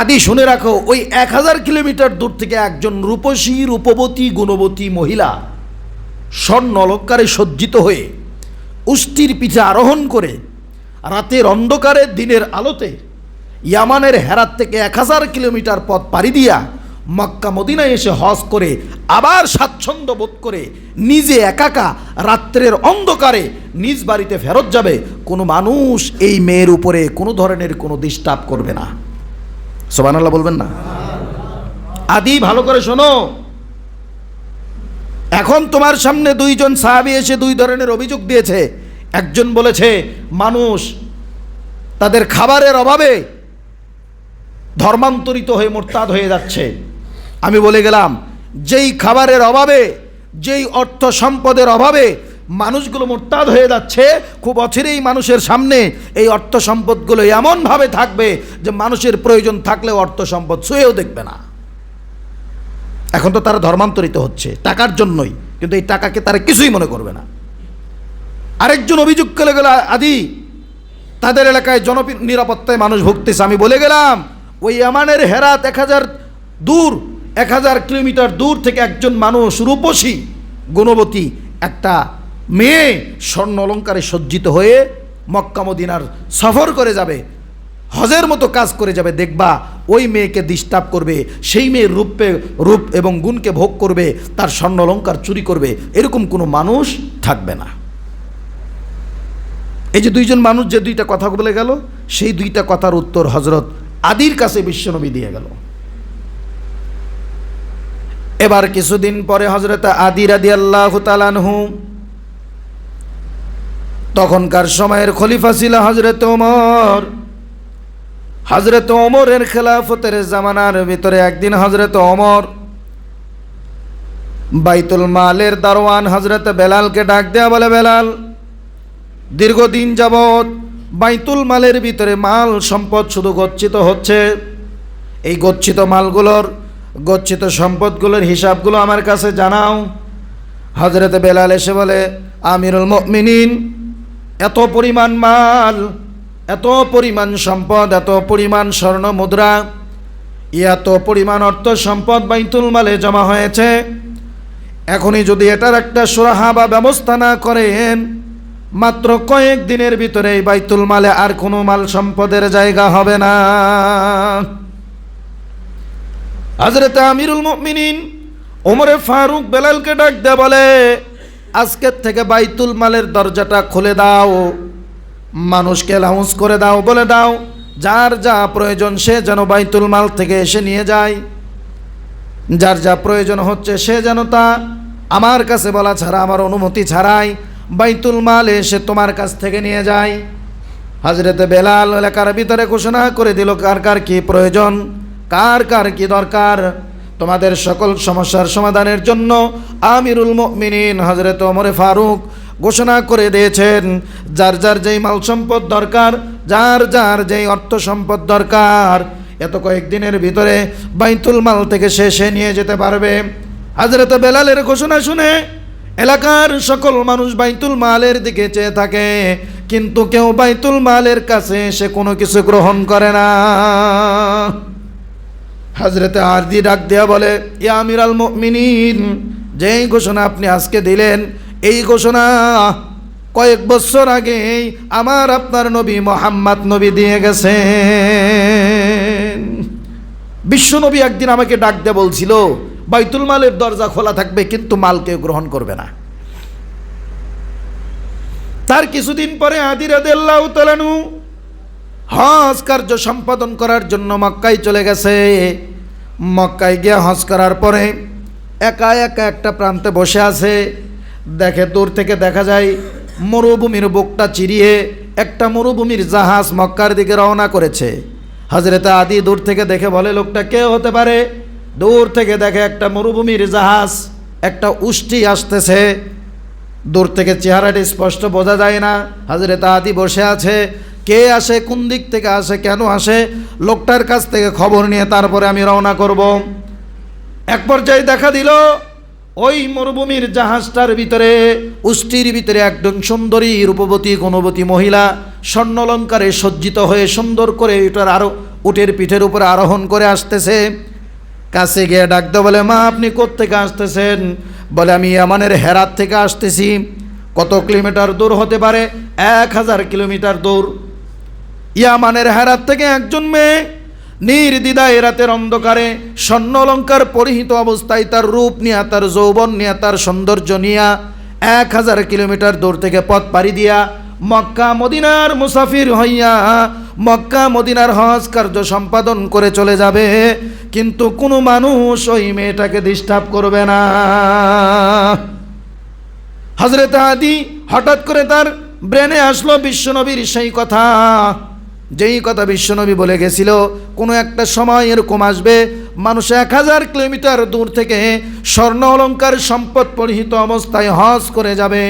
আদি শুনে রাখো, ওই 1000 কিলোমিটার দূর থেকে একজন রূপসী, রূপবতী, গুণবতী মহিলা স্বর্ণ অলঙ্কারে সজ্জিত হয়ে উষ্টির পিঠে আরোহণ করে রাতের অন্ধকারে দিনের আলোতে ইয়ামানের হেরাত থেকে 1000 কিলোমিটার পথ পাড়ি দিয়া মক্কা মদিনায় এসে হজ করে আবার স্বাচ্ছন্দ্য বোধ করে নিজে একাকা রাত্রের অন্ধকারে নিজ বাড়িতে ফেরত যাবে, কোনো মানুষ এই মেয়ের উপরে কোনো ধরনের কোনো ডিস্টার্ব করবে না। সুবহানাল্লাহ বলবেন না? আদি ভালো করে শোনো, এখন তোমার সামনে দুইজন সাহাবী এসে দুই ধরনের অভিযোগ দিয়েছে। একজন বলেছে মানুষ তাদের খাবারের অভাবে ধর্মান্তরিত হয়ে মোরতাদ হয়ে যাচ্ছে। আমি বলে গেলাম, যেই খাবারের অভাবে, যেই অর্থ সম্পদের অভাবে মানুষগুলো মোরতাদ হয়ে যাচ্ছে, খুব অচিরেই মানুষের সামনে এই অর্থ সম্পদগুলো এমনভাবে থাকবে যে মানুষের প্রয়োজন থাকলেও অর্থ সম্পদ ছুঁয়েও দেখবে না। এখন তো তারা ধর্মান্তরিত হচ্ছে টাকার জন্যই, কিন্তু এই টাকাকে তারা কিছুই মনে করবে না। আরেকজন অভিযোগ করে গেল, আদি তাদের এলাকায় জননিরাপত্তায় মানুষ ভুগতেছে। আমি বলে গেলাম, ওই ইয়ামানের হেরাত 1000 কিলোমিটার দূর থেকে একজন মানুষ, রূপসী গুণবতী একটা মেয়ে স্বর্ণ অলঙ্কারে সজ্জিত হয়ে মক্কা মদিনার সফর করে যাবে, হজের মতো কাজ করে যাবে। দেখবা ওই মেয়েকে ডিস্টার্ব করবে, সেই মেয়ের রূপ এবং গুণকে ভোগ করবে, তার স্বর্ণ অলঙ্কার চুরি করবে, এরকম কোনো মানুষ থাকবে না। এই যে দুইজন মানুষ যে দুইটা কথা বলে গেল, সেই দুইটা কথার উত্তর হজরত আদির কাছে বিশ্বনবী দিয়ে গেল। এবার কিছুদিন পরে হজরত আদি রাদিয়াল্লাহু তাআলা আনহু, তখনকার সময়ের খলিফা ছিল হজরত ওমর। হজরত ওমরের খেলাফতের জামানার ভিতরে একদিন হজরত ওমর বাইতুল মালের দারোয়ান হজরত বেলালকে ডাক দেয়া বলে, বেলাল, দীর্ঘদিন যাবৎ বাইতুল মালের ভিতরে মাল সম্পদ শুধু গচ্ছিত হচ্ছে, এই গচ্ছিত মালগুলোর, গচ্ছিত সম্পদগুলোর হিসাবগুলো আমার কাছে জানাও। হজরত বেলাল এসে বলে, আমিরুল মুমিনিন, এত পরিমাণ মাল, এত পরিমাণ সম্পদ, এত পরিমাণ স্বর্ণ মুদ্রা, এত পরিমাণ অর্থ সম্পদ বাইতুল মালে জমা হয়েছে, এখনই যদি এটার একটা সুরাহা বা ব্যবস্থা না করেন, মাত্র কয়েক দিনের ভিতরে এই বাইতুল মালে আর কোনো মাল সম্পদের জায়গা হবে না। হযরত আমিরুল মুমিনিন ওমরে ফারুক বেলালকে ডাক দিয়ে বলে, আজকের থেকে বাইতুল মালের দরজাটা খুলে দাও, মানুষকে অ্যালাউন্স করে দাও, বলে দাও যার যা প্রয়োজন সে যেন বাইতুল মাল থেকে এসে নিয়ে যায়, যার যা প্রয়োজন হচ্ছে সে যেন তা আমার কাছে বলা ছাড়া, আমার অনুমতি ছাড়াই বাইতুল মাল এসে তোমার কাছ থেকে নিয়ে যায়। হযরত বেলাল এলাকার ভিতরে ঘোষণা করে দিল কার কার কি প্রয়োজন, কার কার কি দরকার। তোমাদের সকল সমস্যার সমাধানের জন্য আমিরুল মুমিনিন হযরত ওমরে ফারুক ঘোষণা করে দিয়েছেন, যার যার যেই মাল সম্পদ দরকার, যার যার যেই অর্থ সম্পদ দরকার, এত কয়েকদিনের ভিতরে বাইতুল মাল থেকে সে নিয়ে যেতে পারবে। হযরত বেলালের ঘোষণা শুনে এলাকার সকল মানুষ বাইতুল মালের দিকে চেয়ে থাকে, কিন্তু কেউ বাইতুল মালের কাছে এসে কোনো কিছু গ্রহণ করে না। হযরত আদি ডাক দেয়া বলে, ইয়া আমিরাল মুমিনিন, যেই ঘোষণা আপনি আজকে দিলেন, এই ঘোষণা কয়েক বছর আগে আমার আপনার নবী মুহাম্মদ নবী দিয়ে গেছেন। বিশ্ব নবী একদিন আমাকে ডাক দিয়ে বলছিল, বাইতুল মালের দরজা খোলা থাকবে কিন্তু মাল কেউ গ্রহণ করবে না। তার কিছুদিন পরে আদি রাদিয়াল্লাহু তাআলা আনহু হজ কার্য সম্পাদন করার জন্য মক্কায় চলে গেছে। মক্কায় গিয়ে হজ করার পরে একা একা একটা প্রান্তে বসে আছে, দেখে দূর থেকে দেখা যায় মরুভূমির বুকটা চিরিয়ে একটা মরুভূমির জাহাজ মক্কার দিকে রওনা করেছে। হযরত আদি দূর থেকে দেখে বলে, লোকটা কে হতে পারে? দূর থেকে দেখে একটা মরুভূমির জাহাজ, একটা উষ্টি আসতেছে। দূর থেকে চেহারাটি স্পষ্ট বোঝা যায় না। হযরত আদি বসে আছে, কে আসে, কোন দিক থেকে আসে, কেন আসে, লোকটার কাছ থেকে খবর নিয়ে তারপরে আমি রওনা করব। এক পর্যায়ে দেখা দিল ওই মরুভূমির জাহাজটার ভিতরে উষ্টির ভিতরে একজন সুন্দরী রূপবতী গুণবতী মহিলা স্বর্ণালঙ্কারে সজ্জিত হয়ে সুন্দর করে উটের পিঠের উপরে আরোহণ করে আসতেছে। কাছে গিয়ে ডাকতে বলে, মা আপনি কোত্থেকে আসতেছেন? বলে, আমি ইয়ামানের হেরাত থেকে আসতেছি। কত কিলোমিটার দূর হতে পারে? 1000 কিলোমিটার দূর। ইয়ামানের হেরাত থেকে একজন মেয়ে নির্দ্বিধায় রাতের অন্ধকারে স্বর্ণ অলঙ্কার পরিহিত অবস্থায় তার রূপ নিয়া, তার যৌবন নিয়া, তার সৌন্দর্য নিয়া 1000 কিলোমিটার দূর থেকে পথ পাড়ি দিয়া মক্কা মদিনার মুসাফির হইয়া মক্কা মদিনার হজ কার্য সম্পাদন করে চলে যাবে, কিন্তু কোনো মানুষ ওই মেয়েটাকে ডিস্টার্ব করবে না। হযরত আদি হঠাৎ করে তার ব্রেনে আসলো বিশ্বনবীর সেই কথা, যেই কথা বিশ্বনবী বলে গেছিল, কোনো একটা সময় এরকম আসবে মানুষ 1000 কিলোমিটার দূর থেকে স্বর্ণ অলঙ্কার সম্পদ পরিহিত অবস্থায় হজ করে যাবে।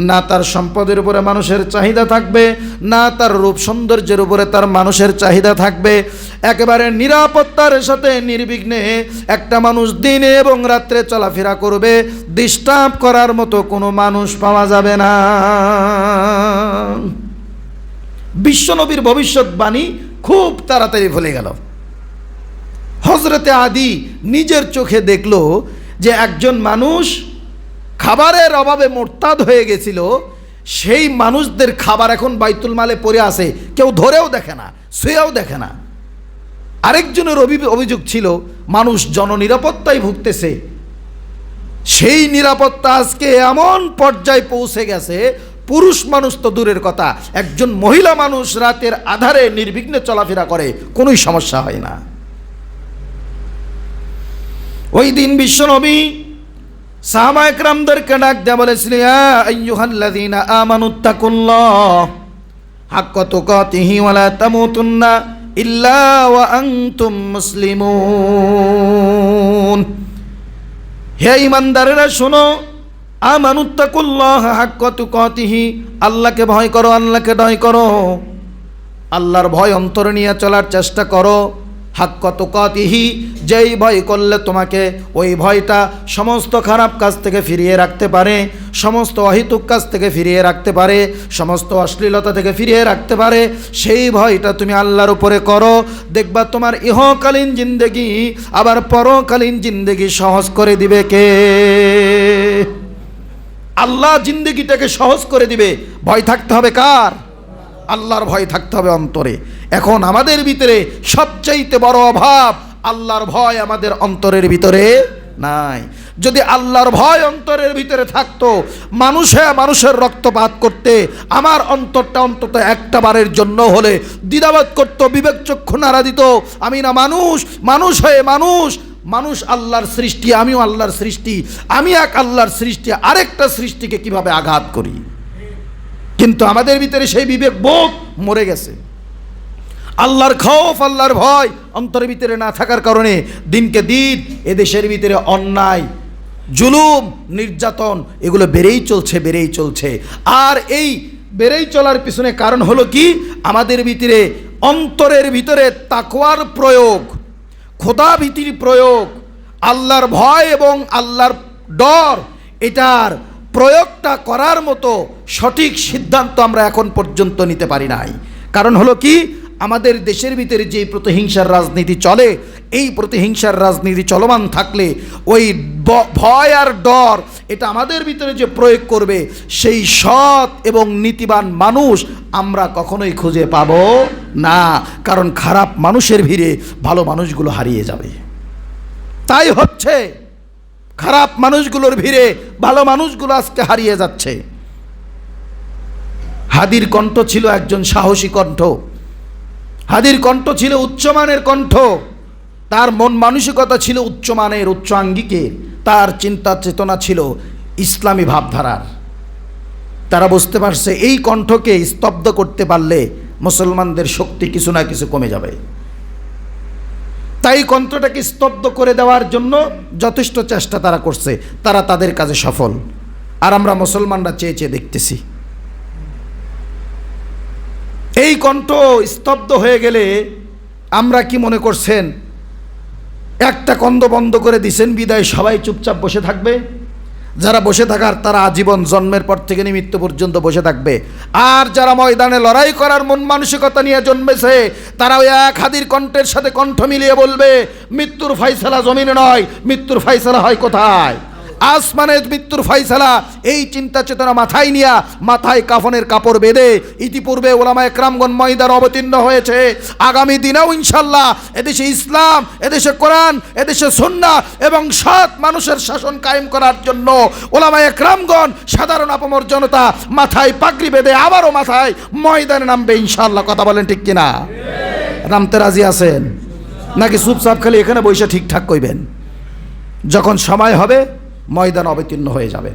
না তার সম্পদের উপরে মানুষের চাহিদা থাকবে, না তার রূপ সৌন্দর্যের উপরে তার মানুষের চাহিদা থাকবে। একেবারে নিরাপত্তার সাথে নির্বিঘ্নে একটা মানুষ দিনে এবং রাত্রে চলাফেরা করবে, ডিস্টার্ব করার মতো কোনো মানুষ পাওয়া যাবে না। বিশ্বনবীর ভবিষ্যৎবাণী খুব তাড়াতাড়ি ভুলে গেল। হযরতে আদি নিজের চোখে দেখল যে একজন মানুষ খাবারের অভাবে মোরতাদ হয়ে গেছিল, সেই মানুষদের খাবার এখন বাইতুল মালে পড়ে আছে, কেউ ধরেও দেখে না, শুয়েও দেখে না। আরেকজনের অভিযোগ ছিল মানুষ জননিরাপত্তায় ভুগতেছে। সেই নিরাপত্তা আজকে এমন পর্যায়ে পৌঁছে গেছে, পুরুষ মানুষ তো দূরের কথা, একজন মহিলা মানুষ রাতের আধারে নির্বিঘ্নে চলাফেরা করে, কোনোই সমস্যা হয় না। ওই দিন বিশ্বনবী সাহাবায়ে কেরামদেরকে ডাক দেয়া বলেছিলেন, ইয়া আইয়ুহাল্লাযীনা আমানুত্তাকুল্লাহ হাক্কা তুকাতিহি ওয়া লা তামুতুন্না ইল্লা ওয়া আনতুম মুসলিমুন। হে ঈমানদারেরা শোনো, আমানুত্তাকুল্লাহ হাক্কা তুকাতিহি, আল্লাহকে ভয় করো, আল্লাহকে ভয় করো, আল্লাহর ভয় অন্তরে নিয়ে চলার চেষ্টা করো। হাক্কা তুকাতিহি, যেই ভয় করলে তোমাকে ওই ভয়টা সমস্ত খারাপ কাজ থেকে ফিরিয়ে রাখতে পারে, সমস্ত অহিতুক কাজ থেকে ফিরিয়ে রাখতে পারে, সমস্ত অশ্লীলতা থেকে ফিরিয়ে রাখতে পারে, সেই ভয়টা তুমি আল্লাহর উপরে করো। দেখবা তোমার ইহকালীন জিন্দেগি আবার পরকালীন জিন্দেগি সহজ করে দিবে কে? আল্লাহ জিন্দেগিটাকে সহজ করে দিবে। ভয় থাকতে হবে কার? আল্লাহর ভয় থাকতে হবে অন্তরে। এখন আমাদের ভিতরে সবচাইতে বড় অভাব, আল্লাহর ভয় আমাদের অন্তরের ভিতরে নাই। যদি আল্লাহর ভয় অন্তরের ভিতরে থাকতো, মানুষের রক্তপাত করতে আমার অন্তরটা অন্তত একটা বারের জন্য হলে দ্বিধাবোধ করতো, বিবেক চক্ষু নাড়া দিত, আমি না মানুষ হয়ে মানুষ আল্লাহর সৃষ্টি, আমিও আল্লাহর সৃষ্টি, আমি এক আল্লাহর সৃষ্টি, আরেকটা সৃষ্টিকে কিভাবে আঘাত করি। কিন্তু আমাদের ভিতরে সেই বিবেক বোধ মরে গেছে। আল্লাহর খৌফ, আল্লাহর ভয় অন্তরের ভিতরে না থাকার কারণে দিনকে দিন এদেশের ভিতরে অন্যায়, জুলুম, নির্যাতন এগুলো বেড়েই চলছে। আর এই বেড়েই চলার পিছনে কারণ হলো কি? আমাদের ভিতরে অন্তরের ভিতরে তাকওয়ার প্রয়োগ, খোদা ভীতির প্রয়োগ, আল্লাহর ভয় এবং আল্লাহর ডর, এটার প্রয়োগটা করার মতো সঠিক সিদ্ধান্ত আমরা এখন পর্যন্ত নিতে পারি নাই। কারণ হলো কি? আমাদের দেশের ভিতরে যে প্রতিহিংসার রাজনীতি চলে, এই প্রতিহিংসার রাজনীতি চলমান থাকলে ওই ভয় আর ডর এটা আমাদের ভিতরে যে প্রয়োগ করবে, সেই সৎ এবং নীতিবান মানুষ আমরা কখনোই খুঁজে পাবো না। কারণ খারাপ মানুষের ভিড়ে ভালো মানুষগুলো হারিয়ে যাবে। তাই হচ্ছে, খারাপ মানুষগুলোর ভিড়ে ভালো মানুষগুলো আজকে হারিয়ে যাচ্ছে। হাদির কণ্ঠ ছিল একজন সাহসী কণ্ঠ, হাদির কণ্ঠ ছিল উচ্চমানের কণ্ঠ, তার মন মানসিকতা ছিল উচ্চমানের, উচ্চ আঙ্গিকের, তার চিন্তা চেতনা ছিল ইসলামী ভাবধারার। তারা বুঝতে পারছে এই কণ্ঠকে স্তব্ধ করতে পারলে মুসলমানদের শক্তি কিছু না কিছু কমে যাবে। তাই কণ্ঠটাকে স্তব্ধ করে দেওয়ার জন্য যথেষ্ট চেষ্টা তারা করছে, তারা তাদের কাজে সফল। আর আমরা মুসলমানরা চেয়ে দেখতেছি। এই কণ্ঠ স্তব্ধ হয়ে গেলে আমরা কি মনে করছেন একটা কন্দ বন্ধ করে দিছেন বিদায় সবাই চুপচাপ বসে থাকবে? যারা বসে থাকার তারা আজীবন, জন্মের পর থেকে মৃত্যু পর্যন্ত বসে থাকবে। আর যারা ময়দানে লড়াই করার মন মানসিকতা নিয়ে জন্মেছে তারা ওই এক হাদির কণ্ঠের সাথে কণ্ঠ মিলিয়ে বলবে, মৃত্যুর ফাইসালা জমিনে নয়, মৃত্যুর ফাইসালা হয় কোথায়? আসমানে মৃত্যুর ফাইসালা। এই চিন্তা চেতনা মাথায় নিয়া, মাথায় কাফনের কাপড় বেঁধে ইতিপূর্বে ওলামায়ে কেরামগণ ময়দানে অবতীর্ণ হয়েছে। আগামী দিনেও ইনশাল্লাহ এদেশে ইসলাম, এদেশে কোরআন, এদেশে সুন্নাহ এবং সৎ মানুষের শাসন কায়েম করার জন্য ওলামায়ে কেরামগণ, সাধারণ আপামর জনতা মাথায় পাগড়ি বেঁধে আবারও মাথায় ময়দানে নামবে ইনশাল্লাহ। কথা বলেন ঠিক কিনা? নামতে রাজি আছেন নাকি চুপচাপ খালি এখানে বসে ঠিকঠাক কইবেন? যখন সময় হবে ময়দান অবতীর্ণ হয়ে যাবে।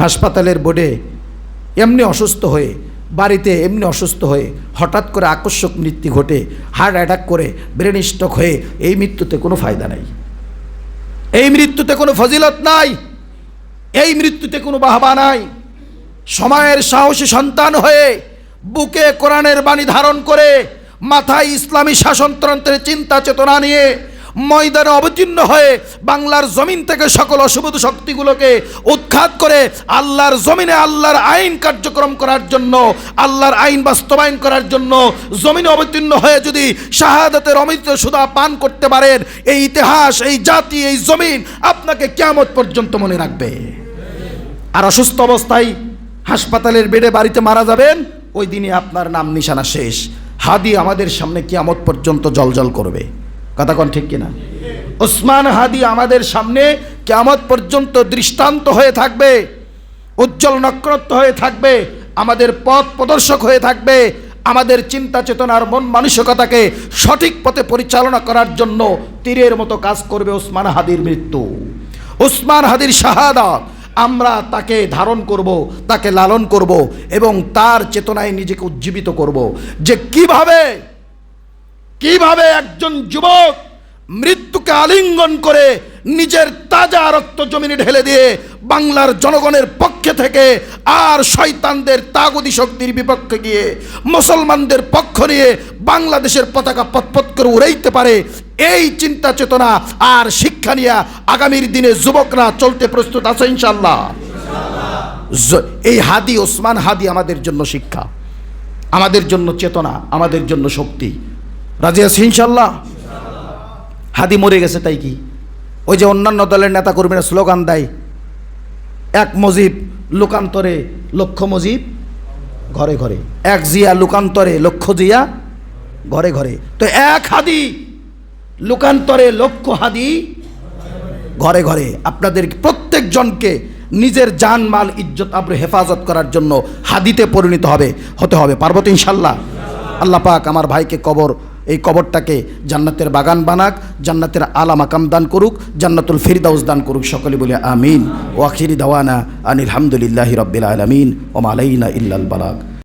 হাসপাতালের বোর্ডে এমনি অসুস্থ হয়ে, বাড়িতে এমনি অসুস্থ হয়ে হঠাৎ করে আকস্মিক মৃত্যু ঘটে, হার্ট অ্যাটাক করে ব্রেন স্ট্রোক হয়ে, এই মৃত্যুতে কোনো ফায়দা নাই, এই মৃত্যুতে কোনো ফজিলত নাই, এই মৃত্যুতে কোনো বাহবা নাই। সময়ের সাহসী সন্তান হয়ে বুকে কোরআনের বাণী ধারণ করে মাথায় ইসলামী শাসনতন্ত্রের চিন্তা চেতনা নিয়ে ময়দানে অবতীর্ণ হয়ে বাংলার জমিন থেকে সকল অশুভ শক্তিগুলোকে উৎখাত করে আল্লাহর জমিনে আল্লাহর আইন কার্যক্রম করার জন্য, আল্লাহর আইন বাস্তবায়ন করার জন্য জমিনে অবতীর্ণ হয়ে যদি শাহাদাতের অমৃত সুধা পান করতে পারেন, এই ইতিহাস, এই জাতি, এই জমিন আপনাকে কিয়ামত পর্যন্ত মনে রাখবে। আর অসুস্থ অবস্থায় হাসপাতালের বেডে বাড়িতে মারা যাবেন, ওই দিনে আপনার নাম নিশানা শেষ। হাদি আমাদের সামনে কিয়ামত পর্যন্ত জলজল করবে। কথা কোন ঠিক কিনা? ওসমান হাদি আমাদের সামনে কিয়ামত পর্যন্ত দৃষ্টান্ত হয়ে থাকবে, উজ্জ্বল নক্ষত্র হয়ে থাকবে, আমাদের পথ প্রদর্শক হয়ে থাকবে। আমাদের চিন্তা চেতনার মন মানসিকতাকে সঠিক পথে পরিচালনা করার জন্য তীরের মতো কাজ করবে ওসমান হাদির মৃত্যু, ওসমান হাদির শাহাদাত। আমরা তাকে ধারণ করব, তাকে লালন করব এবং তার চেতনায় নিজেকে উজ্জীবিত করব যে কিভাবে একজন যুবক মৃত্যুকে আলিঙ্গন করে নিজের তাজা রক্ত জমিনে ঢেলে দিয়ে বাংলার জনগণের পক্ষে থেকে আর শয়তানদের তাগুদি শক্তির বিপক্ষে গিয়ে মুসলমানদের পক্ষ নিয়ে বাংলাদেশের পতাকা পতপত করে উড়াইতে পারে, এই চিন্তা চেতনা আর শিক্ষা নিয়ে আগামীর দিনে যুবকরা চলতে প্রস্তুত আছে ইনশাআল্লাহ। এই হাদি, ওসমান হাদি আমাদের জন্য শিক্ষা, আমাদের জন্য চেতনা, আমাদের জন্য শক্তি। রাজি আছি ইনশাআল্লাহ? হাদি মরে গেছে তাই কি? ওই যে অন্যান্য দলের নেতা কর্মীরা স্লোগান দেয়, এক মুজিব লোকান্তরে লক্ষ মুজিব ঘরে ঘরে, এক জিয়া লোকান্তরে লক্ষ জিয়া ঘরে ঘরে। তো এক হাদি লোকান্তরে লক্ষ হাদি ঘরে ঘরে। আপনাদের প্রত্যেকজনকে নিজের জান মাল ইজ্জত আবরু হেফাজত করার জন্য হাদিতে পরিণত হতে হবে। পারবো তো ইনশাল্লাহ? আল্লাহ পাক আমার ভাইকে এই কবরটাকে জান্নাতের বাগান বানাক, জান্নাতের আলা মাকাম দান করুক, জান্নাতুল ফিরদাউস দান করুক। সকলে বলে আমিন। ওয়া আখিরি দাওয়ানা আনিল হামদুলিল্লাহি রাব্বিল আলামিন ওয়া মা আলাইনা ইল্লাল বালাগ।